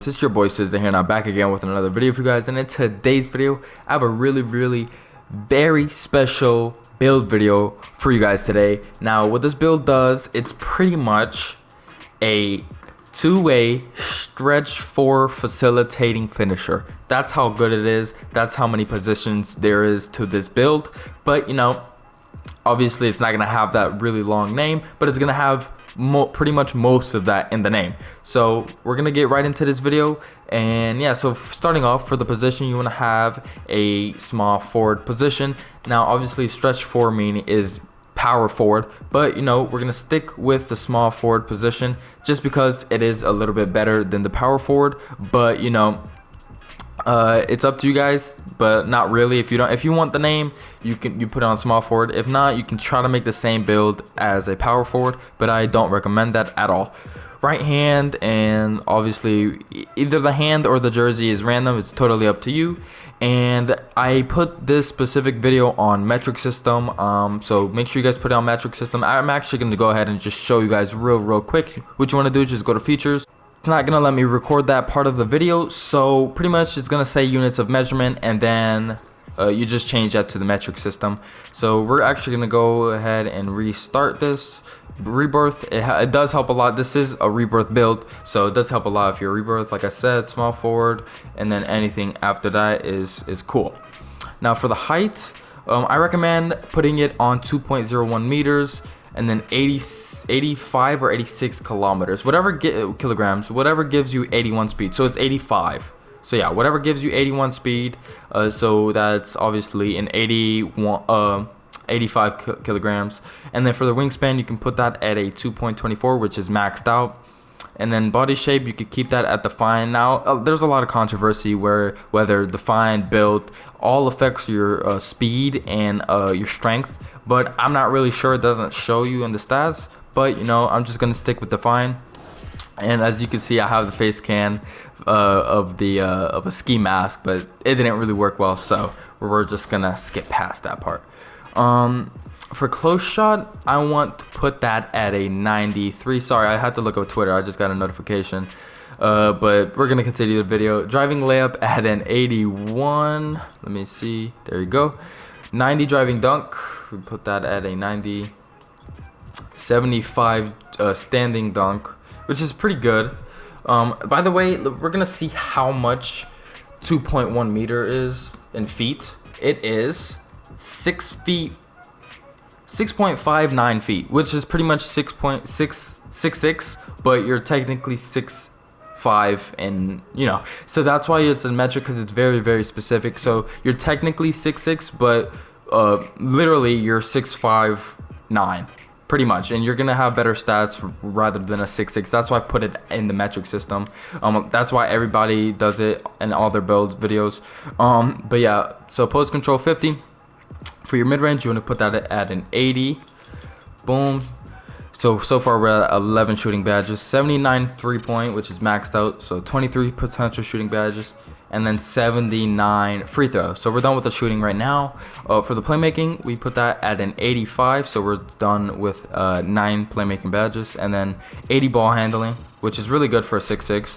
This is your boy Cizdah here, and I'm back again with another video for you guys. And in today's video, I have a really very special build video for you guys today. Now, what this build does, it's pretty much a two-way stretch four facilitating finisher. That's how good it is. That's how many positions there is to this build. But you know, obviously it's not gonna have that really long name, but it's gonna have pretty much most of that in the name. So we're gonna get right into this video. And yeah, so starting off, for the position, you want to have a small forward position. Now obviously stretch four meaning is power forward, but you know, we're gonna stick with the small forward position just because it is a little bit better than the power forward. But you know, it's up to you guys, but not really. If you want the name, you put it on small forward. If not, you can try to make the same build as a power forward, but I don't recommend that at all. Right hand, and obviously either the hand or the jersey is random. It's totally up to you. And I put this specific video on metric system, so make sure you guys put it on metric system. I'm actually going to go ahead and just show you guys real quick. What you want to do is just go to features. It's not gonna let me record that part of the video, so pretty much it's gonna say units of measurement, and then you just change that to the metric system. So we're actually gonna go ahead and restart this. Rebirth, it does help a lot. This is a Rebirth build, so it does help a lot if you're Rebirth. Like I said, small forward, and then anything after that is cool. Now for the height, I recommend putting it on 2.01 meters, and then 85 or 86 kilometers, kilograms, whatever gives you 81 speed. So it's 85. So yeah, whatever gives you 81 speed. So that's obviously an 85 kilograms. And then for the wingspan, you can put that at a 2.24, which is maxed out. And then body shape, you could keep that at define. Now there's a lot of controversy whether define, build, all affects your speed and your strength, but I'm not really sure. It doesn't show you in the stats, but you know, I'm just gonna stick with define. And as you can see, I have the face scan of a ski mask, but it didn't really work well, so we're just gonna skip past that part. For close shot, I want to put that at a 93. Sorry, I had to look up Twitter. I just got a notification. But we're gonna continue the video. Driving layup at an 81. Let me see. There you go. 90 driving dunk. We put that at a 90. 75 standing dunk, which is pretty good. By the way, we're gonna see how much 2.1 meter is in feet. It is 6.59 feet, which is pretty much 6.666, but you're technically 6'5", and you know, so that's why it's a metric, because it's very specific. So you're technically 6'6", but literally you're 6'5'9", pretty much, and you're gonna have better stats rather than a 6'6". That's why I put it in the metric system. That's why everybody does it in all their builds videos. But yeah, so post control 50. For your mid-range, you want to put that at an 80. Boom. So far we're at 11 shooting badges, 79 3-point, which is maxed out, so 23 potential shooting badges, and then 79 free throw. So we're done with the shooting right now. For the playmaking, we put that at an 85, so we're done with 9 playmaking badges, and then 80 ball handling, which is really good for a 6'6".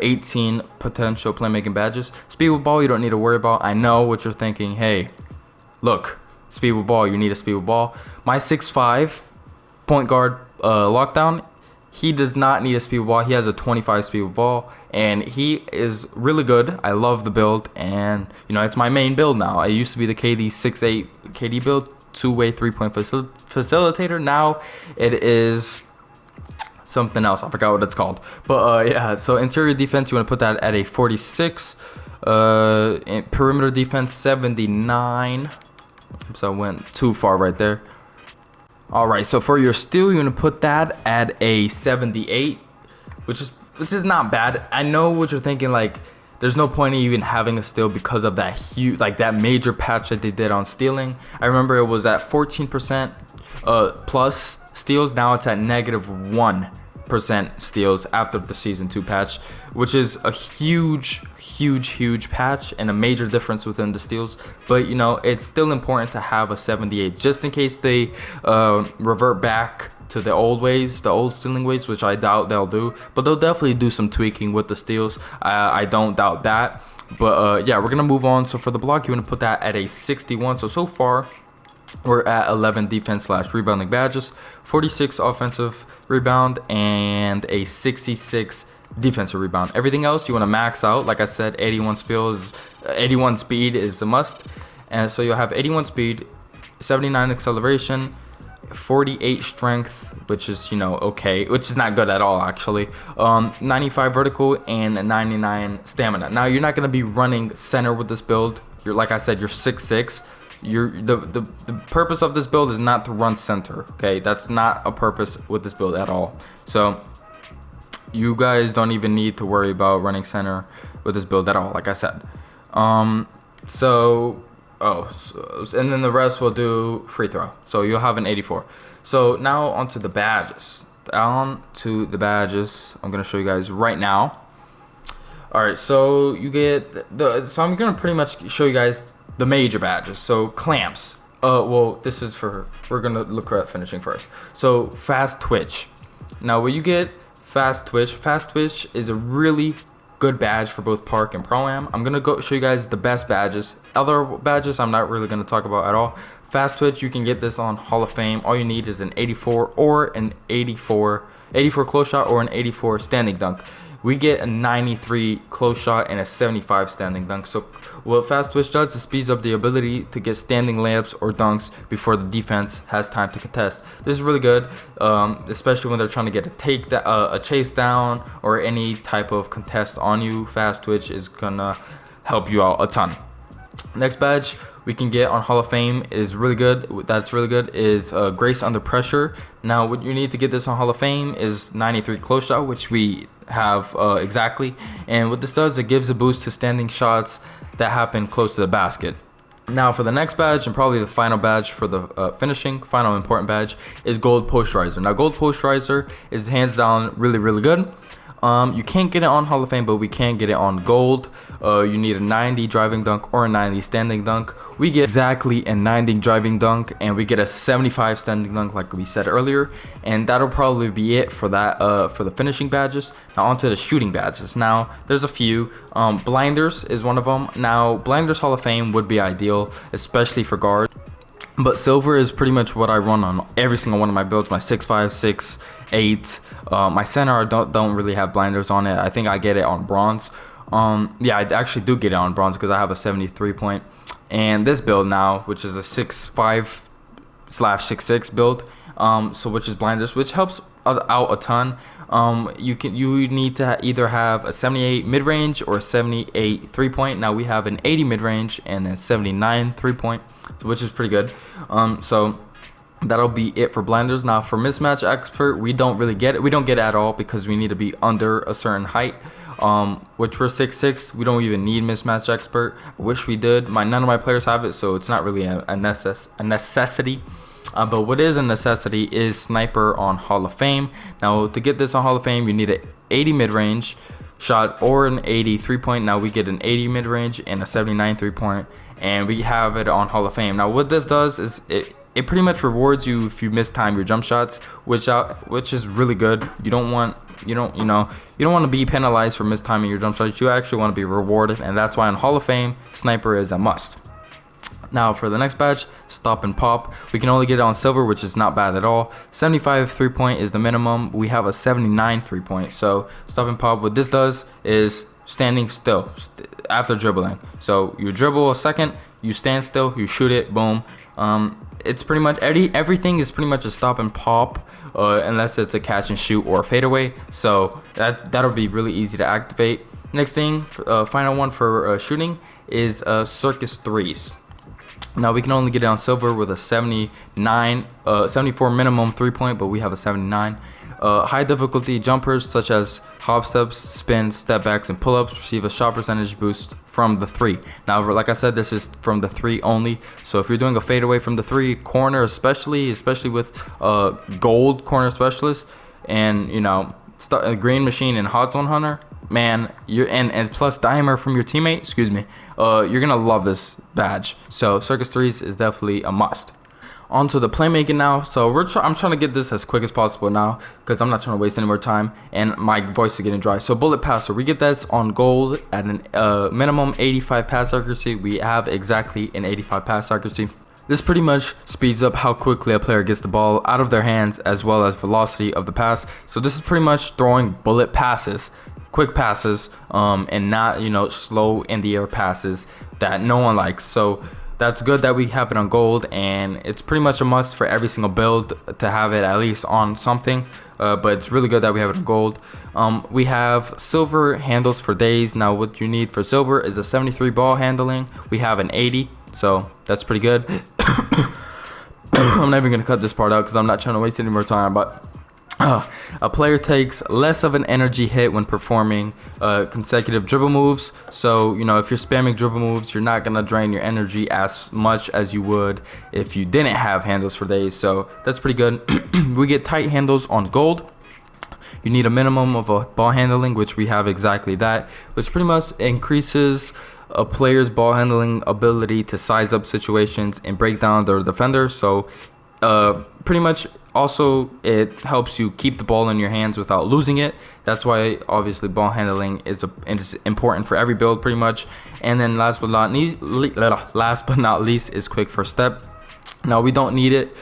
18 potential playmaking badges. Speed with ball, you don't need to worry about. I know what you're thinking. Hey, look, speed with ball, you need a speed with ball. My 6'5" point guard lockdown, he does not need a speed with ball. He has a 25 speed with ball, and he is really good. I love the build, and you know, it's my main build now. I used to be the KD 6'8" KD build, two-way 3-point facilitator. Now it is something else. I forgot what it's called, but yeah. So interior defense, you want to put that at a 46. Perimeter defense 79. So I went too far right there. Alright, so for your steal, you're gonna put that at a 78, which is not bad. I know what you're thinking, like there's no point in even having a steal because of that huge, like that major patch that they did on stealing. I remember it was at 14% plus steals. Now it's at -1% 100% steals after the season 2 patch, which is a huge patch and a major difference within the steals. But you know, it's still important to have a 78 just in case they revert back to the old ways, the old stealing ways, which I doubt they'll do, but they'll definitely do some tweaking with the steals. I don't doubt that. But yeah, we're gonna move on. So for the block, you want to put that at a 61. So far we're at 11 defense / rebounding badges, 46 offensive rebound, and a 66 defensive rebound. Everything else you want to max out. Like I said, 81 speed is a must, and so you'll have 81 speed, 79 acceleration, 48 strength, which is, you know, okay, which is not good at all actually, 95 vertical, and 99 stamina. Now you're not going to be running center with this build. You're, like I said, you're 6'6". The purpose of this build is not to run center, okay? That's not a purpose with this build at all. So you guys don't even need to worry about running center with this build at all, like I said. And then the rest will do free throw. So you'll have an 84. So now onto the badges. I'm gonna show you guys right now. All right, so you get I'm gonna pretty much show you guys the major badges. So clamps. Well, this is we're gonna look at finishing first. So fast twitch. Now when you get fast twitch is a really good badge for both Park and Pro-Am. I'm gonna go show you guys the best badges. Other badges I'm not really gonna talk about at all. Fast twitch, you can get this on Hall of Fame. All you need is an 84 or an 84 close shot or an 84 standing dunk. We get a 93 close shot and a 75 standing dunk. So what fast twitch does is speeds up the ability to get standing layups or dunks before the defense has time to contest. This is really good, especially when they're trying to get a chase down or any type of contest on you. Fast twitch is gonna help you out a ton. Next badge we can get on Hall of Fame is really good. That's really good. Is Grace Under Pressure. Now what you need to get this on Hall of Fame is 93 close shot, which we have exactly. And what this does, it gives a boost to standing shots that happen close to the basket. Now for the next badge, and probably the final badge for the final important badge, is Gold Posterizer. Now Gold Posterizer is hands down really good. You can't get it on Hall of Fame, but we can get it on Gold. You need a 90 driving dunk or a 90 standing dunk. We get exactly a 90 driving dunk, and we get a 75 standing dunk, like we said earlier. And that'll probably be it for that. For the finishing badges. Now onto the shooting badges. Now there's a few. Blinders is one of them. Now Blinders Hall of Fame would be ideal, especially for guards. But silver is pretty much what I run on every single one of my builds. My 6'5", 6'8". My center I don't really have blinders on it. I think I get it on bronze. Yeah, I actually do get it on bronze because I have a 73 point. And this build now, which is a 6'5/6'6" build, so which is blinders, which helps out a ton. You need to either have a 78 mid-range or a 78 3-point. Now we have an 80 mid-range and a 79 3-point, which is pretty good. So that'll be it for blinders. Now for mismatch expert, we don't really get it. We don't get it at all because we need to be under a certain height. Which we're 6'6", we don't even need mismatch expert. I wish we did. None of my players have it, so it's not really a necessity. But what is a necessity is sniper on Hall of Fame. Now to get this on Hall of Fame, you need an 80 mid-range shot or an 80 3-point. Now we get an 80 mid-range and a 79 3-point, and we have it on Hall of Fame. Now what this does is it pretty much rewards you if you mistime your jump shots, which is really good. You don't want to be penalized for mistiming your jump shots. You actually want to be rewarded, and that's why on Hall of Fame sniper is a must. Now for the next badge, stop and pop, we can only get it on silver, which is not bad at all. 75 3-point is the minimum. We have a 79 3-point. So stop and pop, what this does is standing still after dribbling. So you dribble a second, you stand still, you shoot it, boom. It's pretty much everything is pretty much a stop and pop, unless it's a catch and shoot or a fadeaway. So that'll be really easy to activate. Next thing, final one for shooting is circus threes. Now we can only get it on silver with a 74 minimum 3-point, but we have a 79. High difficulty jumpers such as hop steps, spins, step backs, and pull-ups receive a shot percentage boost from the 3. Now, like I said, this is from the 3 only. So if you're doing a fadeaway from the 3 corner, especially with gold corner specialist, and green machine and hot zone hunter, man, you're and plus dimer from your teammate, excuse me, you're gonna love this badge. So circus 3s is definitely a must. On to the playmaking now. So I'm trying to get this as quick as possible now because I'm not trying to waste any more time and my voice is getting dry. So bullet passer, we get this on gold at an minimum 85 pass accuracy. We have exactly an 85 pass accuracy. This pretty much speeds up how quickly a player gets the ball out of their hands as well as velocity of the pass. So this is pretty much throwing bullet passes, quick passes, and not, you know, slow in the air passes that no one likes. So that's good that we have it on gold, and it's pretty much a must for every single build to have it at least on something, but it's really good that we have it on gold. We have silver handles for days. Now what you need for silver is a 73 ball handling. We have an 80, so that's pretty good. I'm not even gonna cut this part out because I'm not trying to waste any more time, but a player takes less of an energy hit when performing consecutive dribble moves. So, you know, if you're spamming dribble moves, you're not going to drain your energy as much as you would if you didn't have handles for days. So that's pretty good. We get tight handles on gold. You need a minimum of a ball handling, which we have exactly that, which pretty much increases a player's ball handling ability to size up situations and break down their defender. So pretty much also it helps you keep the ball in your hands without losing it. That's why obviously ball handling is important for every build pretty much. And then last but not least is quick first step. Now we don't need it,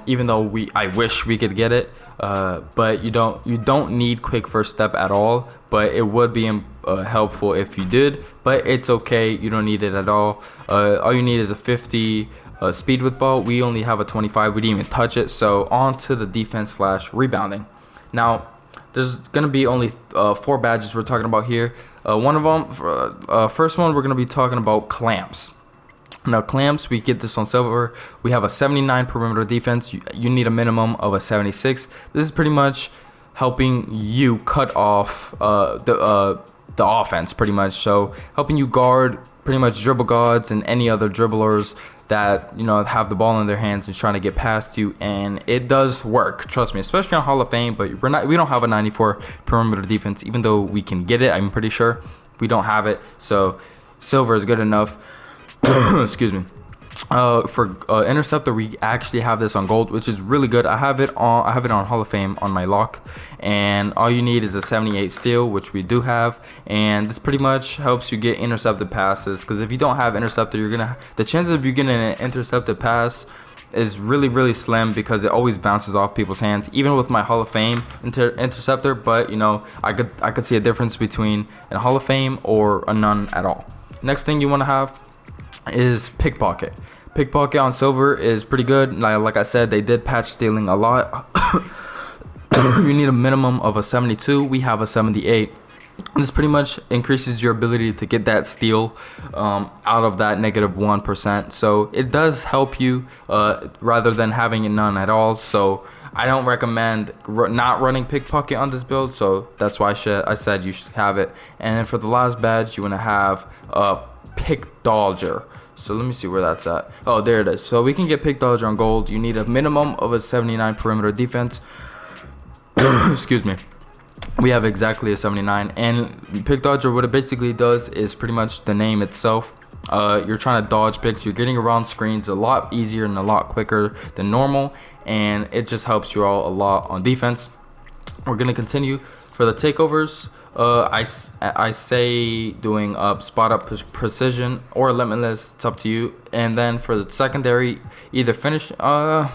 even though I wish we could get it, but you don't need quick first step at all, but it would be helpful if you did, but it's okay, you don't need it at all. All you need is a 50 speed with ball. We only have a 25. We didn't even touch it. So on to the defense / rebounding. Now there's gonna be only 4 badges we're talking about here. One of them, first one, we're gonna be talking about clamps. Now clamps, we get this on silver. We have a 79 perimeter defense. You need a minimum of a 76. This is pretty much helping you cut off the offense pretty much. So helping you guard pretty much dribble gods and any other dribblers that, you know, have the ball in their hands and trying to get past you, and it does work, trust me, especially on Hall of Fame. But we don't have a 94 perimeter defense, even though we can get it. I'm pretty sure we don't have it, so silver is good enough. Excuse me. For interceptor, we actually have this on gold, which is really good. I have it on Hall of Fame on my lock, and all you need is a 78 steal, which we do have, and this pretty much helps you get intercepted passes, because if you don't have interceptor, the chances of you getting an intercepted pass is really slim, because it always bounces off people's hands, even with my Hall of Fame interceptor. But you know, I could see a difference between a Hall of Fame or a none at all. Next thing you want to have is pickpocket. Pickpocket on silver is pretty good. Like I said, they did patch stealing a lot. You need a minimum of a 72. We have a 78. This pretty much increases your ability to get that steal out of that -1%. So it does help you rather than having it none at all. So I don't recommend not running pickpocket on this build. So that's why I said you should have it. And then for the last badge, you want to have pick dodger. So let me see where that's at. Oh, there it is. So we can get pick dodger on gold. You need a minimum of a 79 perimeter defense. Excuse me. We have exactly a 79, and pick dodger, what it basically does is pretty much the name itself. You're trying to dodge picks. You're getting around screens a lot easier and a lot quicker than normal, and it just helps you all a lot on defense. We're gonna continue for the takeovers. I say doing spot up precision or limitless. It's up to you. And then for the secondary, either finish. I'll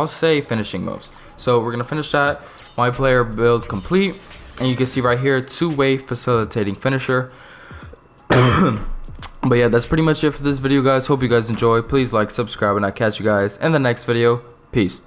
say finishing moves. So we're gonna finish that. My player build complete, and you can see right here, 2-way facilitating finisher. But yeah, that's pretty much it for this video, guys. Hope you guys enjoy. Please like, subscribe, and I'll catch you guys in the next video. Peace.